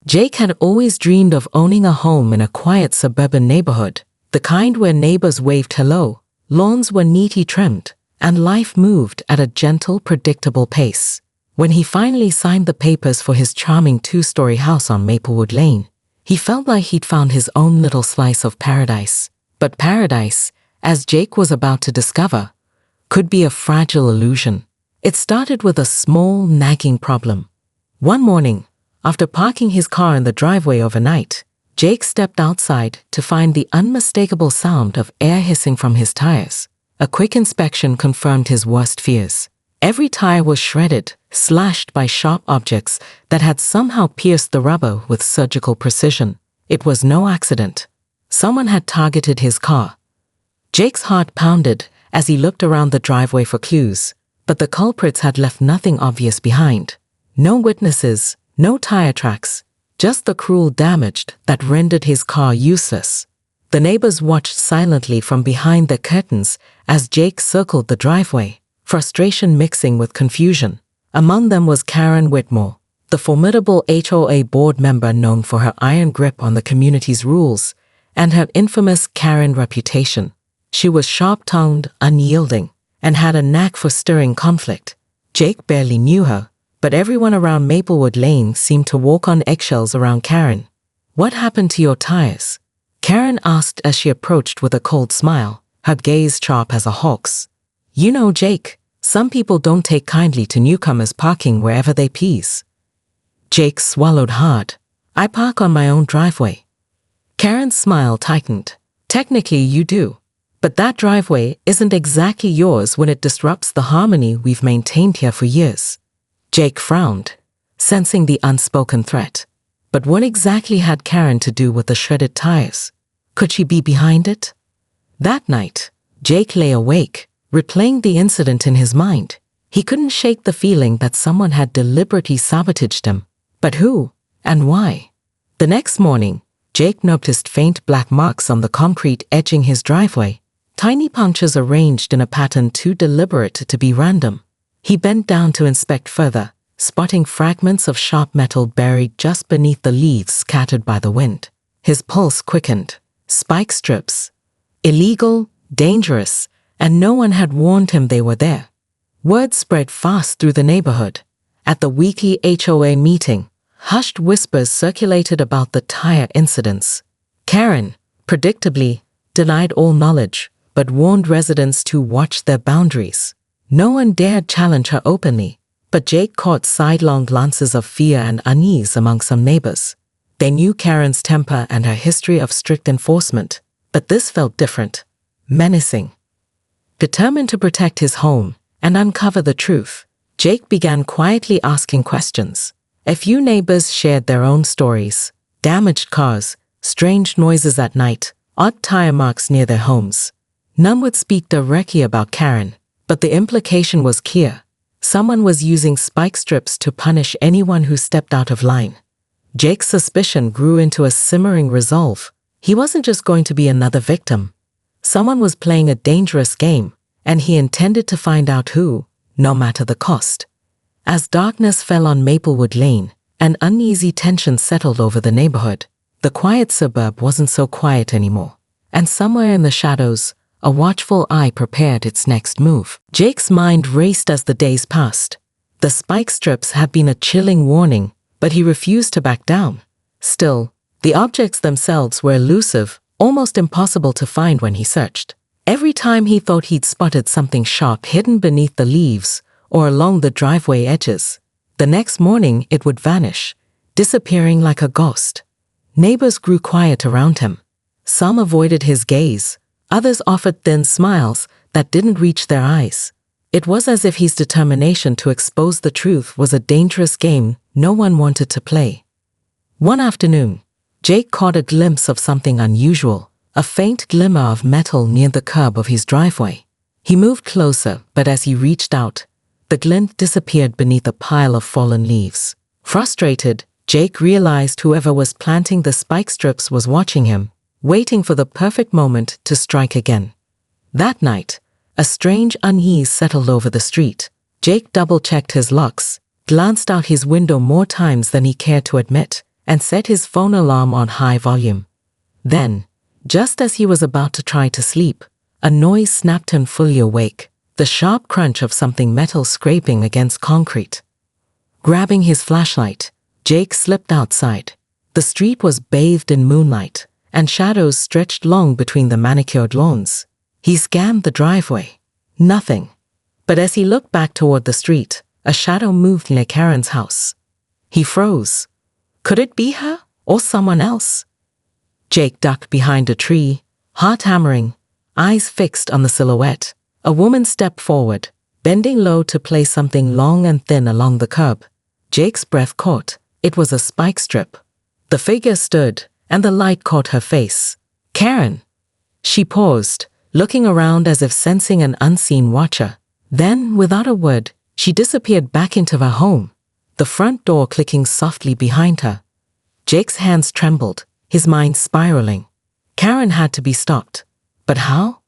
Jake had always dreamed of owning a home in a quiet suburban neighborhood, the kind where neighbors waved hello, lawns were neatly trimmed, and life moved at a gentle, predictable pace. When he finally signed the papers for his charming two-story house on Maplewood Lane, he felt like he'd found his own little slice of paradise. But paradise, as Jake was about to discover, could be a fragile illusion. It started with a small, nagging problem. One morning, after parking his car in the driveway overnight, Jake stepped outside to find the unmistakable sound of air hissing from his tires. A quick inspection confirmed his worst fears. Every tire was shredded, slashed by sharp objects that had somehow pierced the rubber with surgical precision. It was no accident. Someone had targeted his car. Jake's heart pounded as he looked around the driveway for clues, but the culprits had left nothing obvious behind. No witnesses, no tire tracks, just the cruel damage that rendered his car useless. The neighbors watched silently from behind their curtains as Jake circled the driveway, frustration mixing with confusion. Among them was Karen Whitmore, the formidable HOA board member known for her iron grip on the community's rules and her infamous Karen reputation. She was sharp-tongued, unyielding, and had a knack for stirring conflict. Jake barely knew her, but everyone around Maplewood Lane seemed to walk on eggshells around Karen. "What happened to your tires?" Karen asked as she approached with a cold smile, her gaze sharp as a hawk's. "You know, Jake, some people don't take kindly to newcomers parking wherever they please." Jake swallowed hard. "I park on my own driveway." Karen's smile tightened. "Technically you do, but that driveway isn't exactly yours when it disrupts the harmony we've maintained here for years." Jake frowned, sensing the unspoken threat. But what exactly had Karen to do with the shredded tires? Could she be behind it? That night, Jake lay awake, replaying the incident in his mind. He couldn't shake the feeling that someone had deliberately sabotaged him. But who and why? The next morning, Jake noticed faint black marks on the concrete edging his driveway, tiny punctures arranged in a pattern too deliberate to be random. He bent down to inspect further, spotting fragments of sharp metal buried just beneath the leaves scattered by the wind. His pulse quickened. Spike strips. Illegal, dangerous, and no one had warned him they were there. Word spread fast through the neighborhood. At the weekly HOA meeting, hushed whispers circulated about the tire incidents. Karen, predictably, denied all knowledge, but warned residents to watch their boundaries. No one dared challenge her openly, but Jake caught sidelong glances of fear and unease among some neighbors. They knew Karen's temper and her history of strict enforcement, but this felt different, menacing. Determined to protect his home and uncover the truth, Jake began quietly asking questions. A few neighbors shared their own stories: damaged cars, strange noises at night, odd tire marks near their homes. None would speak directly about Karen, but the implication was clear. Someone was using spike strips to punish anyone who stepped out of line. Jake's suspicion grew into a simmering resolve. He wasn't just going to be another victim. Someone was playing a dangerous game, and he intended to find out who, no matter the cost. As darkness fell on Maplewood Lane, an uneasy tension settled over the neighborhood. The quiet suburb wasn't so quiet anymore, and somewhere in the shadows, a watchful eye prepared its next move. Jake's mind raced as the days passed. The spike strips had been a chilling warning, but he refused to back down. Still, the objects themselves were elusive, almost impossible to find when he searched. Every time he thought he'd spotted something sharp hidden beneath the leaves or along the driveway edges, the next morning it would vanish, disappearing like a ghost. Neighbors grew quiet around him. Some avoided his gaze. Others offered thin smiles that didn't reach their eyes. It was as if his determination to expose the truth was a dangerous game no one wanted to play. One afternoon, Jake caught a glimpse of something unusual, a faint glimmer of metal near the curb of his driveway. He moved closer, but as he reached out, the glint disappeared beneath a pile of fallen leaves. Frustrated, Jake realized whoever was planting the spike strips was watching him, waiting for the perfect moment to strike again. That night, a strange unease settled over the street. Jake double-checked his locks, glanced out his window more times than he cared to admit, and set his phone alarm on high volume. Then, just as he was about to try to sleep, a noise snapped him fully awake, the sharp crunch of something metal scraping against concrete. Grabbing his flashlight, Jake slipped outside. The street was bathed in moonlight, and shadows stretched long between the manicured lawns. He scanned the driveway. Nothing. But as he looked back toward the street, a shadow moved near Karen's house. He froze. Could it be her or someone else? Jake ducked behind a tree, heart hammering, eyes fixed on the silhouette. A woman stepped forward, bending low to place something long and thin along the curb. Jake's breath caught. It was a spike strip. The figure stood, and the light caught her face. Karen! She paused, looking around as if sensing an unseen watcher. Then, without a word, she disappeared back into her home, the front door clicking softly behind her. Jake's hands trembled, his mind spiraling. Karen had to be stopped. But how?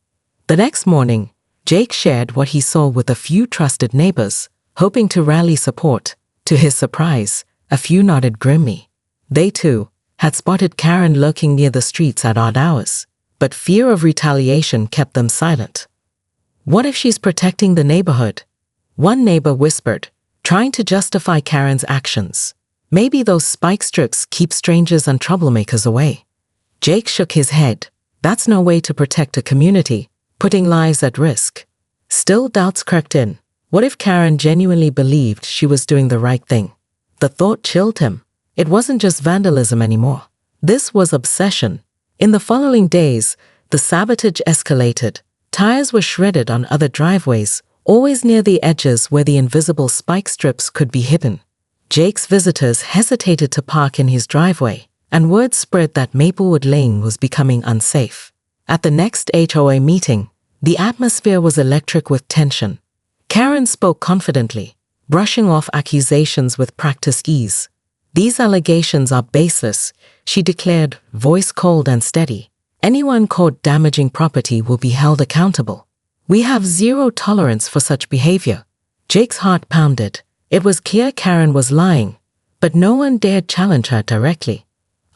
The next morning, Jake shared what he saw with a few trusted neighbors, hoping to rally support. To his surprise, a few nodded grimly. They, too, had spotted Karen lurking near the streets at odd hours, but fear of retaliation kept them silent. What if she's protecting the neighborhood? One neighbor whispered, trying to justify Karen's actions. Maybe those spike strips keep strangers and troublemakers away. Jake shook his head. That's no way to protect a community, putting lives at risk. Still, doubts crept in. What if Karen genuinely believed she was doing the right thing? The thought chilled him. It wasn't just vandalism anymore. This was obsession. In the following days, the sabotage escalated. Tires were shredded on other driveways, always near the edges where the invisible spike strips could be hidden. Jake's visitors hesitated to park in his driveway, and word spread that Maplewood Lane was becoming unsafe. At the next HOA meeting, the atmosphere was electric with tension. Karen spoke confidently, brushing off accusations with practiced ease. These allegations are baseless, she declared, voice cold and steady. Anyone caught damaging property will be held accountable. We have zero tolerance for such behavior. Jake's heart pounded. It was clear Karen was lying, but no one dared challenge her directly.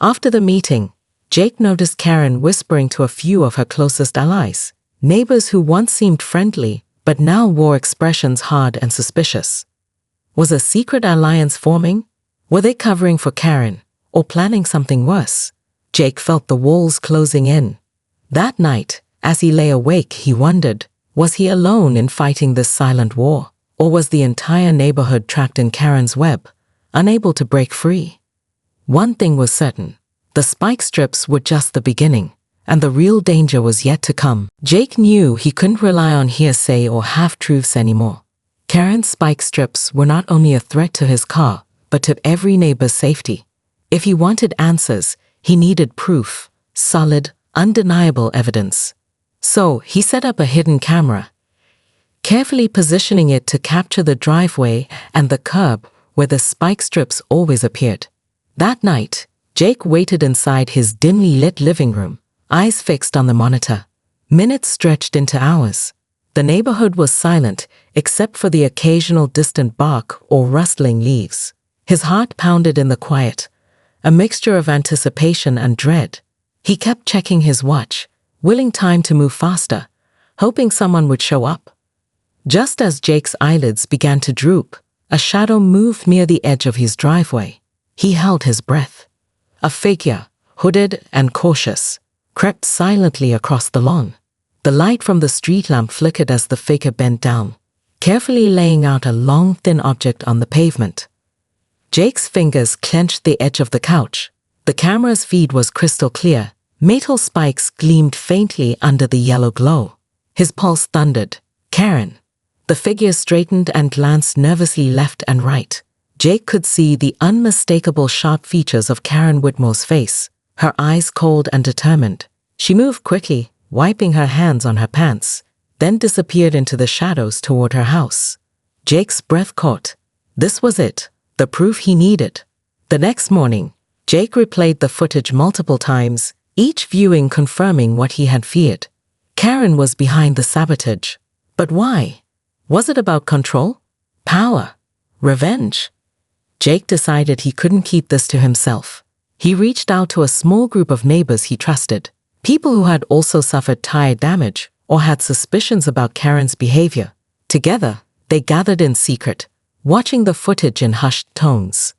After the meeting, Jake noticed Karen whispering to a few of her closest allies, neighbors who once seemed friendly but now wore expressions hard and suspicious. Was a secret alliance forming? Were they covering for Karen, or planning something worse? Jake felt the walls closing in. That night, as he lay awake, he wondered, was he alone in fighting this silent war, or was the entire neighborhood trapped in Karen's web, unable to break free? One thing was certain, the spike strips were just the beginning, and the real danger was yet to come. Jake knew he couldn't rely on hearsay or half-truths anymore. Karen's spike strips were not only a threat to his car, but to every neighbor's safety. If he wanted answers, he needed proof, solid, undeniable evidence. So he set up a hidden camera, carefully positioning it to capture the driveway and the curb where the spike strips always appeared. That night, Jake waited inside his dimly lit living room, eyes fixed on the monitor. Minutes stretched into hours. The neighborhood was silent except for the occasional distant bark or rustling leaves. His heart pounded in the quiet, a mixture of anticipation and dread. He kept checking his watch, willing time to move faster, hoping someone would show up. Just as Jake's eyelids began to droop, a shadow moved near the edge of his driveway. He held his breath. A figure, hooded and cautious, crept silently across the lawn. The light from the street lamp flickered as the figure bent down, carefully laying out a long, thin object on the pavement. Jake's fingers clenched the edge of the couch. The camera's feed was crystal clear. Metal spikes gleamed faintly under the yellow glow. His pulse thundered. Karen. The figure straightened and glanced nervously left and right. Jake could see the unmistakable sharp features of Karen Whitmore's face, her eyes cold and determined. She moved quickly, wiping her hands on her pants, then disappeared into the shadows toward her house. Jake's breath caught. This was it, the proof he needed. The next morning, Jake replayed the footage multiple times, each viewing confirming what he had feared. Karen was behind the sabotage. But why? Was it about control? Power? Revenge? Jake decided he couldn't keep this to himself. He reached out to a small group of neighbors he trusted, people who had also suffered tire damage or had suspicions about Karen's behavior. Together, they gathered in secret, watching the footage in hushed tones.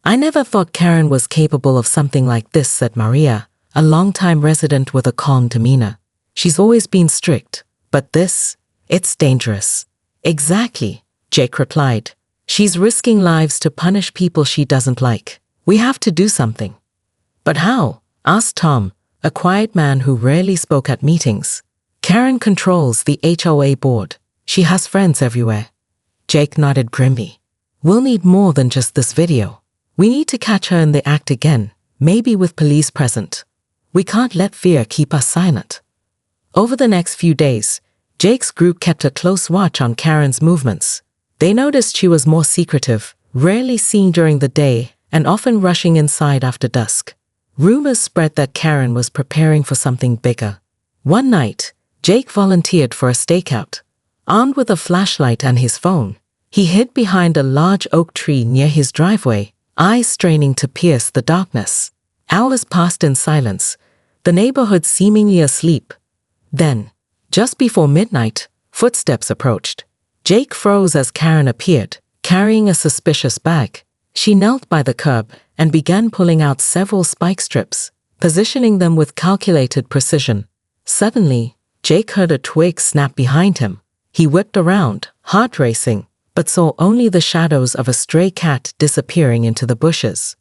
"I never thought Karen was capable of something like this," said Maria, a longtime resident with a calm demeanor. "She's always been strict, but this, it's dangerous." "Exactly," Jake replied. "She's risking lives to punish people she doesn't like. We have to do something." "But how?" asked Tom, a quiet man who rarely spoke at meetings. "Karen controls the HOA board. She has friends everywhere." Jake nodded grimly. "We'll need more than just this video. We need to catch her in the act again, maybe with police present. We can't let fear keep us silent." Over the next few days, Jake's group kept a close watch on Karen's movements. They noticed she was more secretive, rarely seen during the day, and often rushing inside after dusk. Rumors spread that Karen was preparing for something bigger. One night, Jake volunteered for a stakeout. Armed with a flashlight and his phone, he hid behind a large oak tree near his driveway, eyes straining to pierce the darkness. Hours passed in silence, the neighborhood seemingly asleep. Then, just before midnight, footsteps approached. Jake froze as Karen appeared, carrying a suspicious bag. She knelt by the curb and began pulling out several spike strips, positioning them with calculated precision. Suddenly, Jake heard a twig snap behind him. He whipped around, heart racing, but saw only the shadows of a stray cat disappearing into the bushes.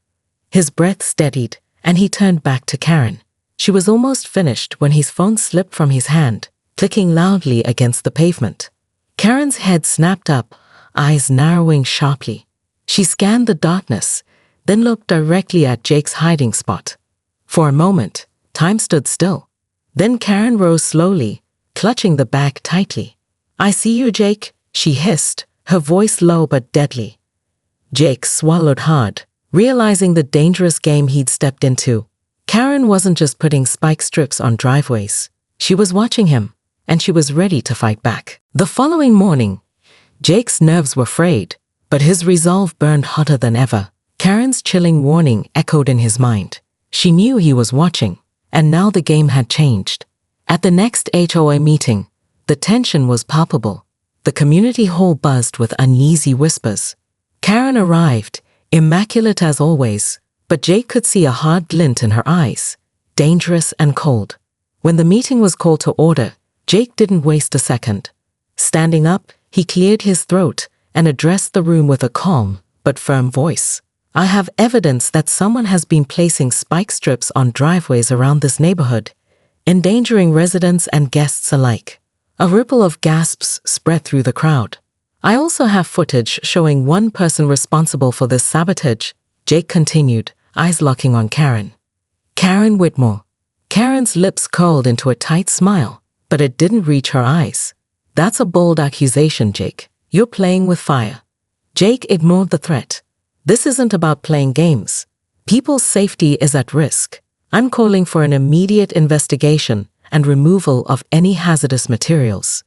His breath steadied, and he turned back to Karen. She was almost finished when his phone slipped from his hand, clicking loudly against the pavement. Karen's head snapped up, eyes narrowing sharply. She scanned the darkness, then looked directly at Jake's hiding spot. For a moment, time stood still. Then Karen rose slowly, clutching the bag tightly. "I see you, Jake," she hissed, her voice low but deadly. Jake swallowed hard, realizing the dangerous game he'd stepped into. Karen wasn't just putting spike strips on driveways. She was watching him, and she was ready to fight back. The following morning, Jake's nerves were frayed, but his resolve burned hotter than ever. Karen's chilling warning echoed in his mind. She knew he was watching, and now the game had changed. At the next HOA meeting, the tension was palpable. The community hall buzzed with uneasy whispers. Karen arrived, immaculate as always, but Jake could see a hard glint in her eyes, dangerous and cold. When the meeting was called to order, Jake didn't waste a second. Standing up, he cleared his throat and addressed the room with a calm but firm voice. "I have evidence that someone has been placing spike strips on driveways around this neighborhood, endangering residents and guests alike." A ripple of gasps spread through the crowd. "I also have footage showing one person responsible for this sabotage," Jake continued, eyes locking on Karen. "Karen Whitmore." Karen's lips curled into a tight smile, but it didn't reach her eyes. "That's a bold accusation, Jake. You're playing with fire." Jake ignored the threat. "This isn't about playing games. People's safety is at risk. I'm calling for an immediate investigation and removal of any hazardous materials."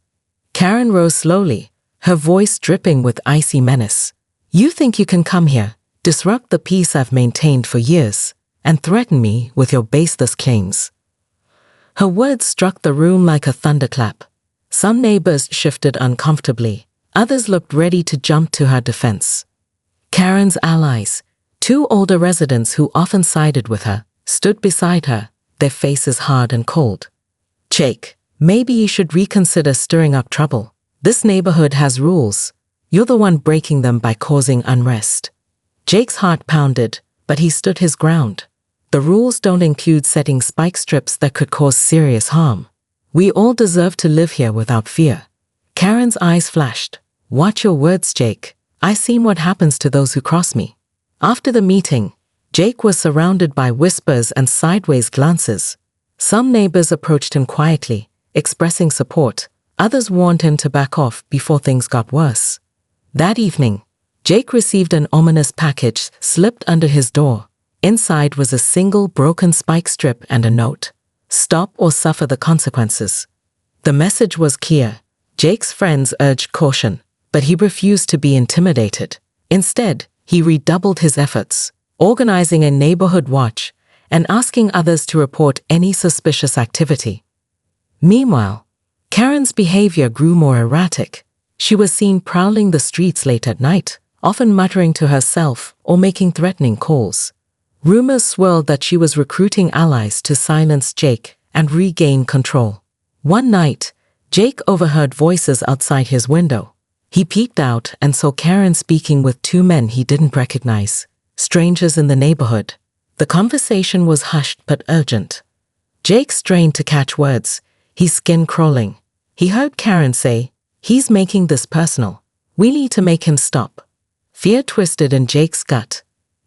Karen rose slowly, her voice dripping with icy menace. "You think you can come here, disrupt the peace I've maintained for years, and threaten me with your baseless claims?" Her words struck the room like a thunderclap. Some neighbors shifted uncomfortably. Others looked ready to jump to her defense. Karen's allies, two older residents who often sided with her, stood beside her, their faces hard and cold. "Jake, maybe you should reconsider stirring up trouble. This neighborhood has rules. You're the one breaking them by causing unrest." Jake's heart pounded, but he stood his ground. "The rules don't include setting spike strips that could cause serious harm. We all deserve to live here without fear." Karen's eyes flashed. "Watch your words, Jake. I've seen what happens to those who cross me." After the meeting, Jake was surrounded by whispers and sideways glances. Some neighbors approached him quietly, expressing support. Others warned him to back off before things got worse. That evening, Jake received an ominous package slipped under his door. Inside was a single broken spike strip and a note. "Stop or suffer the consequences." The message was clear. Jake's friends urged caution, but he refused to be intimidated. Instead, he redoubled his efforts, organizing a neighborhood watch and asking others to report any suspicious activity. Meanwhile, Karen's behavior grew more erratic. She was seen prowling the streets late at night, often muttering to herself or making threatening calls. Rumors swirled that she was recruiting allies to silence Jake and regain control. One night, Jake overheard voices outside his window. He peeked out and saw Karen speaking with two men he didn't recognize, strangers in the neighborhood. The conversation was hushed but urgent. Jake strained to catch words, his skin crawling. He heard Karen say, "He's making this personal. We need to make him stop." Fear twisted in Jake's gut.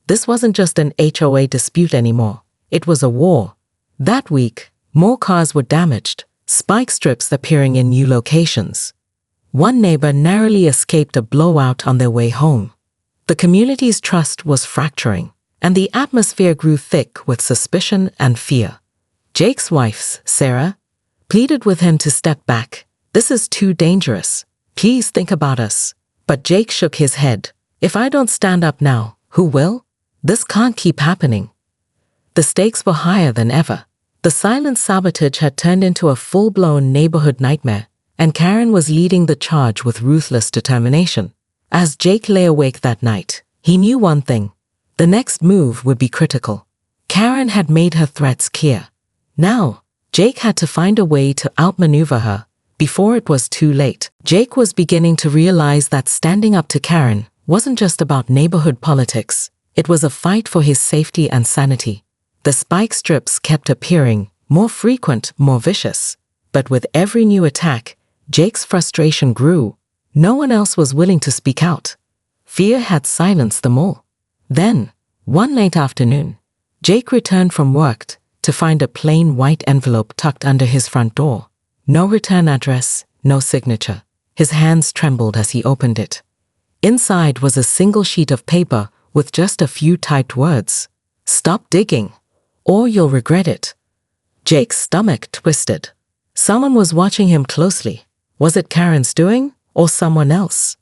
This wasn't just an HOA dispute anymore. It was a war. That week, more cars were damaged, spike strips appearing in new locations. One neighbor narrowly escaped a blowout on their way home. The community's trust was fracturing, and the atmosphere grew thick with suspicion and fear. Jake's wife, Sarah, pleaded with him to step back. "This is too dangerous. Please think about us." But Jake shook his head. "If I don't stand up now, who will? This can't keep happening." The stakes were higher than ever. The silent sabotage had turned into a full-blown neighborhood nightmare, and Karen was leading the charge with ruthless determination. As Jake lay awake that night, he knew one thing. The next move would be critical. Karen had made her threats clear. Now, Jake had to find a way to outmaneuver her before it was too late. Jake was beginning to realize that standing up to Karen wasn't just about neighborhood politics. It was a fight for his safety and sanity. The spike strips kept appearing, more frequent, more vicious. But with every new attack, Jake's frustration grew. No one else was willing to speak out. Fear had silenced them all. Then, one late afternoon, Jake returned from work to find a plain white envelope tucked under his front door. No return address, no signature. His hands trembled as he opened it. Inside was a single sheet of paper with just a few typed words. "Stop digging, or you'll regret it." Jake's stomach twisted. Someone was watching him closely. Was it Karen's doing, or someone else?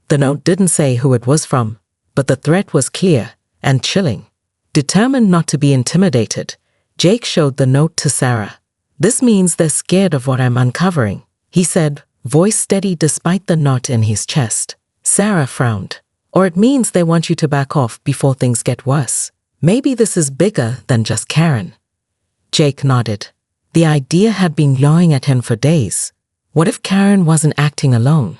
The note didn't say who it was from, but the threat was clear and chilling. Determined not to be intimidated, Jake showed the note to Sarah. "This means they're scared of what I'm uncovering," he said, voice steady despite the knot in his chest. Sarah frowned. "Or it means they want you to back off before things get worse. Maybe this is bigger than just Karen." Jake nodded. The idea had been gnawing at him for days. What if Karen wasn't acting alone?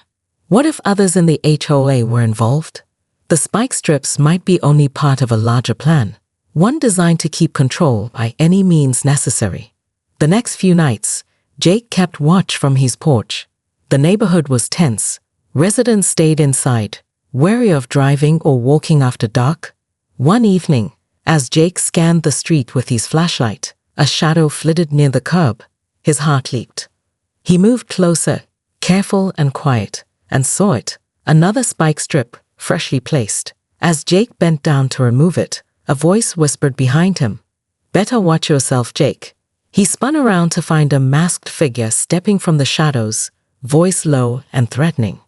What if others in the HOA were involved? The spike strips might be only part of a larger plan, one designed to keep control by any means necessary. The next few nights, Jake kept watch from his porch. The neighborhood was tense. Residents stayed inside, wary of driving or walking after dark. One evening, as Jake scanned the street with his flashlight, a shadow flitted near the curb. His heart leaped. He moved closer, careful and quiet, and saw it, another spike strip, freshly placed. As Jake bent down to remove it, a voice whispered behind him, "Better watch yourself, Jake." He spun around to find a masked figure stepping from the shadows, voice low and threatening.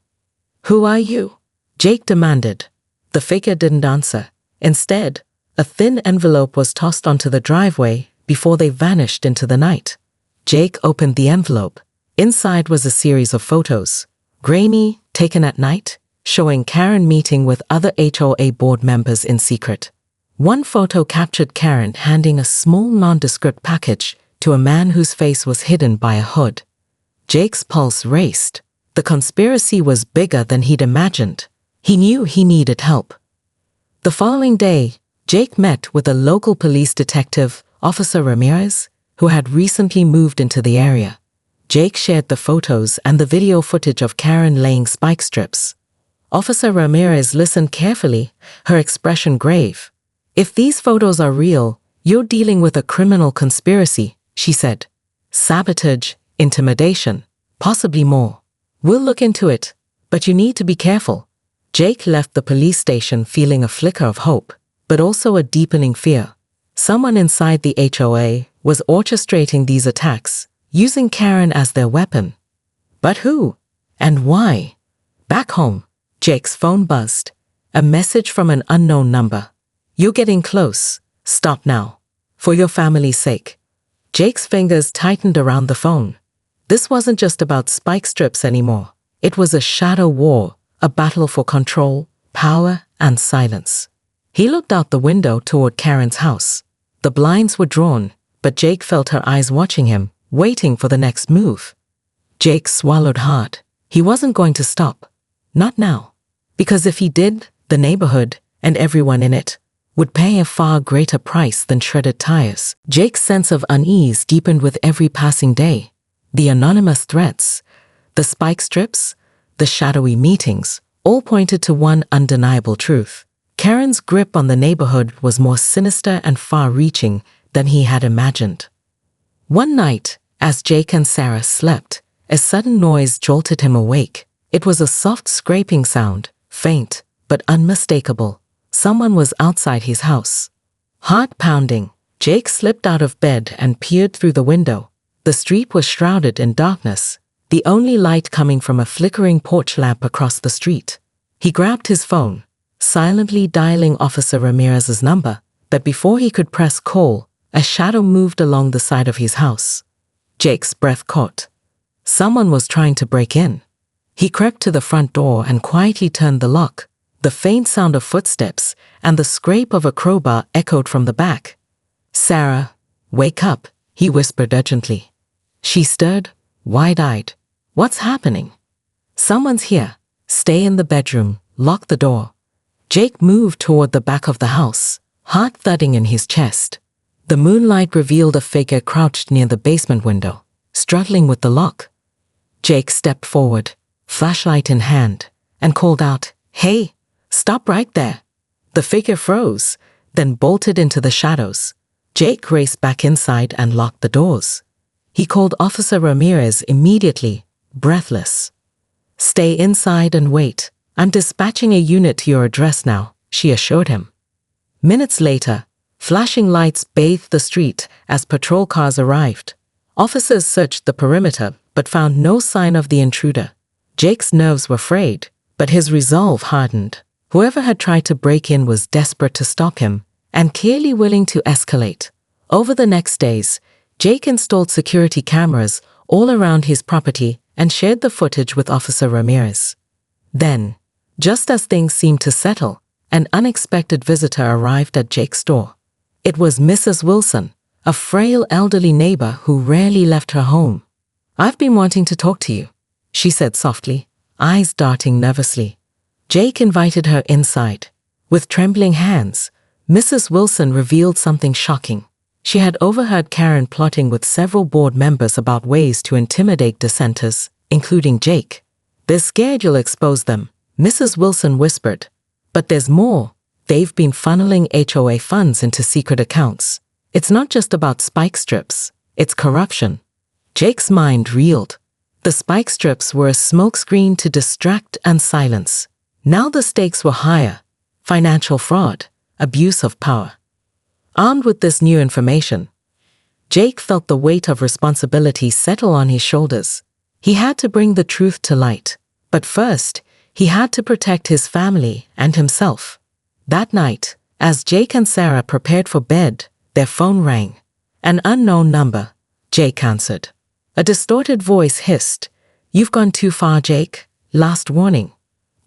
"Who are you?" Jake demanded. The figure didn't answer. Instead, a thin envelope was tossed onto the driveway before they vanished into the night. Jake opened the envelope. Inside was a series of photos, grainy, taken at night, showing Karen meeting with other HOA board members in secret. One photo captured Karen handing a small nondescript package to a man whose face was hidden by a hood. Jake's pulse raced. The conspiracy was bigger than he'd imagined. He knew he needed help. The following day, Jake met with a local police detective, Officer Ramirez, who had recently moved into the area. Jake shared the photos and the video footage of Karen laying spike strips. Officer Ramirez listened carefully, her expression grave. "If these photos are real, you're dealing with a criminal conspiracy," she said. "Sabotage, intimidation, possibly more. We'll look into it, but you need to be careful." Jake left the police station feeling a flicker of hope, but also a deepening fear. Someone inside the HOA was orchestrating these attacks, using Karen as their weapon. But who? And why? Back home, Jake's phone buzzed. A message from an unknown number. "You're getting close. Stop now." For your family's sake. Jake's fingers tightened around the phone. This wasn't just about spike strips anymore. It was a shadow war, a battle for control, power, and silence. He looked out the window toward Karen's house. The blinds were drawn, but Jake felt her eyes watching him, waiting for the next move. Jake swallowed hard. He wasn't going to stop. Not now. Because if he did, the neighborhood, and everyone in it, would pay a far greater price than shredded tires. Jake's sense of unease deepened with every passing day. The anonymous threats, the spike strips, the shadowy meetings, all pointed to one undeniable truth. Karen's grip on the neighborhood was more sinister and far-reaching than he had imagined. One night, as Jake and Sarah slept, a sudden noise jolted him awake. It was a soft scraping sound, faint but unmistakable. Someone was outside his house. Heart pounding, Jake slipped out of bed and peered through the window. The street was shrouded in darkness, the only light coming from a flickering porch lamp across the street. He grabbed his phone, silently dialing Officer Ramirez's number, but before he could press call, a shadow moved along the side of his house. Jake's breath caught. Someone was trying to break in. He crept to the front door and quietly turned the lock. The faint sound of footsteps and the scrape of a crowbar echoed from the back. "Sarah, wake up," he whispered urgently. She stirred, wide-eyed. "What's happening?" "Someone's here. Stay in the bedroom. Lock the door." Jake moved toward the back of the house, heart thudding in his chest. The moonlight revealed a figure crouched near the basement window, struggling with the lock. Jake stepped forward, flashlight in hand, and called out, "Hey, stop right there." The figure froze, then bolted into the shadows. Jake raced back inside and locked the doors. He called Officer Ramirez immediately, breathless. "Stay inside and wait. I'm dispatching a unit to your address now," she assured him. Minutes later, flashing lights bathed the street as patrol cars arrived. Officers searched the perimeter but found no sign of the intruder. Jake's nerves were frayed, but his resolve hardened. Whoever had tried to break in was desperate to stop him and clearly willing to escalate. Over the next days, Jake installed security cameras all around his property and shared the footage with Officer Ramirez. Then, just as things seemed to settle, an unexpected visitor arrived at Jake's door. It was Mrs. Wilson, a frail elderly neighbor who rarely left her home. "I've been wanting to talk to you," she said softly, eyes darting nervously. Jake invited her inside. With trembling hands, Mrs. Wilson revealed something shocking. She had overheard Karen plotting with several board members about ways to intimidate dissenters, including Jake. "They're scared you'll expose them," Mrs. Wilson whispered. "But there's more. They've been funneling HOA funds into secret accounts. It's not just about spike strips, it's corruption." Jake's mind reeled. The spike strips were a smokescreen to distract and silence. Now the stakes were higher: financial fraud, abuse of power. Armed with this new information, Jake felt the weight of responsibility settle on his shoulders. He had to bring the truth to light, but first, he had to protect his family and himself. That night, as Jake and Sarah prepared for bed, their phone rang. An unknown number. Jake answered. A distorted voice hissed, "You've gone too far, Jake. Last warning."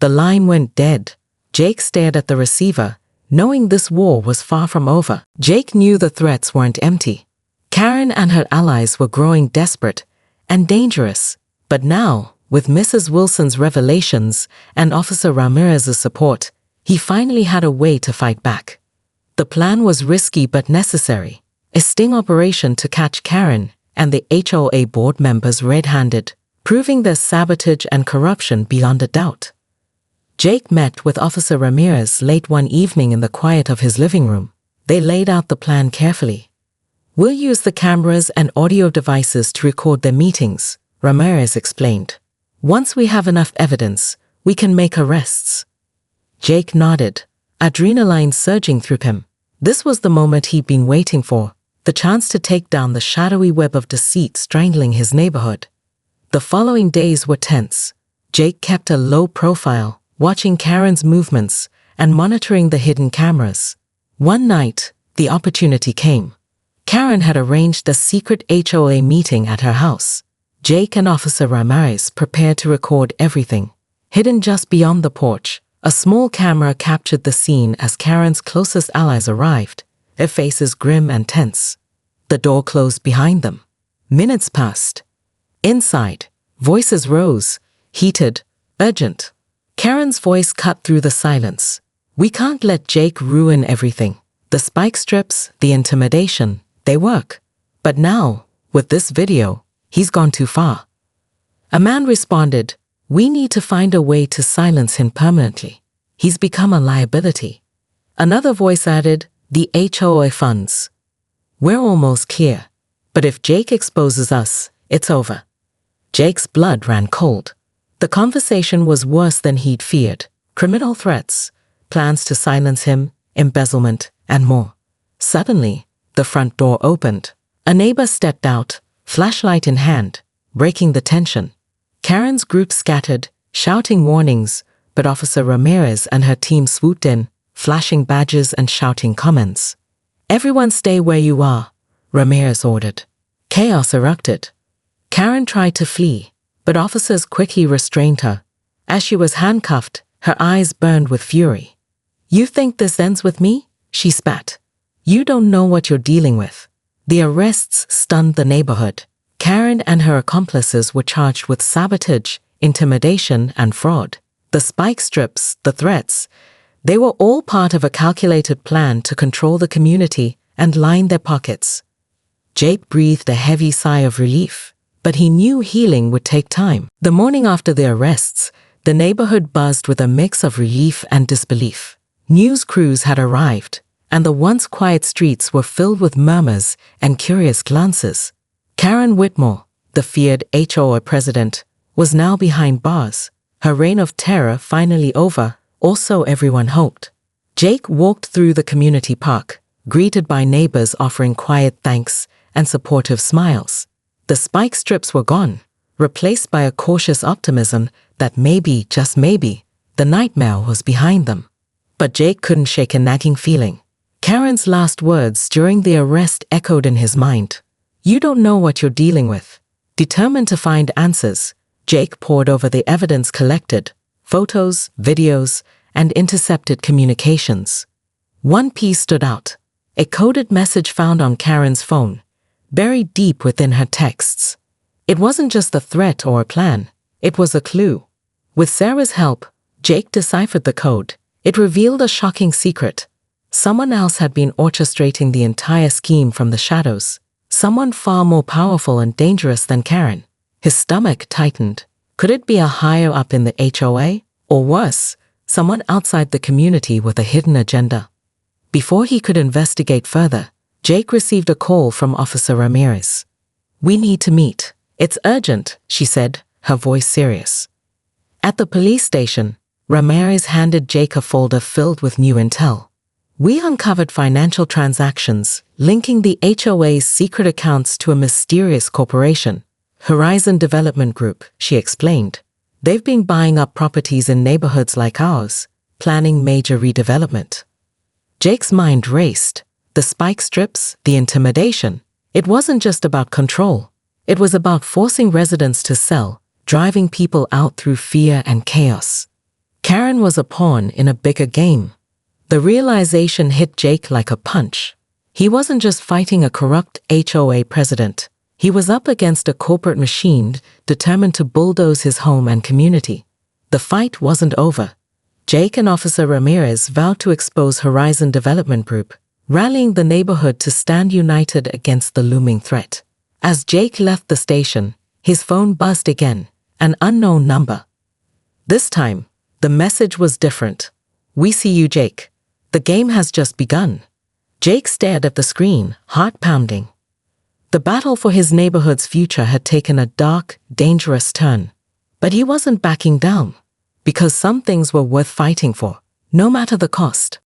The line went dead. Jake stared at the receiver, knowing this war was far from over. Jake knew the threats weren't empty. Karen and her allies were growing desperate and dangerous. But now, with Mrs. Wilson's revelations and Officer Ramirez's support, he finally had a way to fight back. The plan was risky but necessary. A sting operation to catch Karen and the HOA board members red-handed, proving their sabotage and corruption beyond a doubt. Jake met with Officer Ramirez late one evening in the quiet of his living room. They laid out the plan carefully. "We'll use the cameras and audio devices to record their meetings," Ramirez explained. "Once we have enough evidence, we can make arrests." Jake nodded, adrenaline surging through him. This was the moment he'd been waiting for, the chance to take down the shadowy web of deceit strangling his neighborhood. The following days were tense. Jake kept a low profile, watching Karen's movements and monitoring the hidden cameras. One night, the opportunity came. Karen had arranged a secret HOA meeting at her house. Jake and Officer Ramirez prepared to record everything. Hidden just beyond the porch, a small camera captured the scene as Karen's closest allies arrived, their faces grim and tense. The door closed behind them. Minutes passed. Inside, voices rose, heated, urgent. Karen's voice cut through the silence. "We can't let Jake ruin everything. The spike strips, the intimidation, they work. But now, with this video, he's gone too far." A man responded, "We need to find a way to silence him permanently. He's become a liability." Another voice added, "The HOA funds. We're almost clear. But if Jake exposes us, it's over." Jake's blood ran cold. The conversation was worse than he'd feared. Criminal threats, plans to silence him, embezzlement, and more. Suddenly, the front door opened. A neighbor stepped out, flashlight in hand, breaking the tension. Karen's group scattered, shouting warnings, but Officer Ramirez and her team swooped in, flashing badges and shouting comments. "Everyone stay where you are," Ramirez ordered. Chaos erupted. Karen tried to flee, but officers quickly restrained her. As she was handcuffed, her eyes burned with fury. "You think this ends with me?" she spat. "You don't know what you're dealing with." The arrests stunned the neighborhood. Karen and her accomplices were charged with sabotage, intimidation, and fraud. The spike strips, the threats, they were all part of a calculated plan to control the community and line their pockets. Jake breathed a heavy sigh of relief, but he knew healing would take time. The morning after the arrests, the neighborhood buzzed with a mix of relief and disbelief. News crews had arrived, and the once quiet streets were filled with murmurs and curious glances. Karen Whitmore, the feared HOA president, was now behind bars, her reign of terror finally over, or so everyone hoped. Jake walked through the community park, greeted by neighbors offering quiet thanks and supportive smiles. The spike strips were gone, replaced by a cautious optimism that maybe, just maybe, the nightmare was behind them. But Jake couldn't shake a nagging feeling. Karen's last words during the arrest echoed in his mind. "You don't know what you're dealing with." Determined to find answers, Jake pored over the evidence collected, photos, videos, and intercepted communications. One piece stood out, a coded message found on Karen's phone, buried deep within her texts. It wasn't just a threat or a plan, it was a clue. With Sarah's help, Jake deciphered the code. It revealed a shocking secret. Someone else had been orchestrating the entire scheme from the shadows. Someone far more powerful and dangerous than Karen. His stomach tightened. Could it be a higher up in the HOA? Or worse, someone outside the community with a hidden agenda? Before he could investigate further, Jake received a call from Officer Ramirez. "We need to meet. It's urgent," she said, her voice serious. At the police station, Ramirez handed Jake a folder filled with new intel. "We uncovered financial transactions linking the HOA's secret accounts to a mysterious corporation, Horizon Development Group," she explained. "They've been buying up properties in neighborhoods like ours, planning major redevelopment." Jake's mind raced. The spike strips, the intimidation. It wasn't just about control. It was about forcing residents to sell, driving people out through fear and chaos. Karen was a pawn in a bigger game. The realization hit Jake like a punch. He wasn't just fighting a corrupt HOA president. He was up against a corporate machine determined to bulldoze his home and community. The fight wasn't over. Jake and Officer Ramirez vowed to expose Horizon Development Group, rallying the neighborhood to stand united against the looming threat. As Jake left the station, his phone buzzed again, an unknown number. This time, the message was different. "We see you, Jake. The game has just begun." Jake stared at the screen, heart pounding. The battle for his neighborhood's future had taken a dark, dangerous turn. But he wasn't backing down, because some things were worth fighting for, no matter the cost.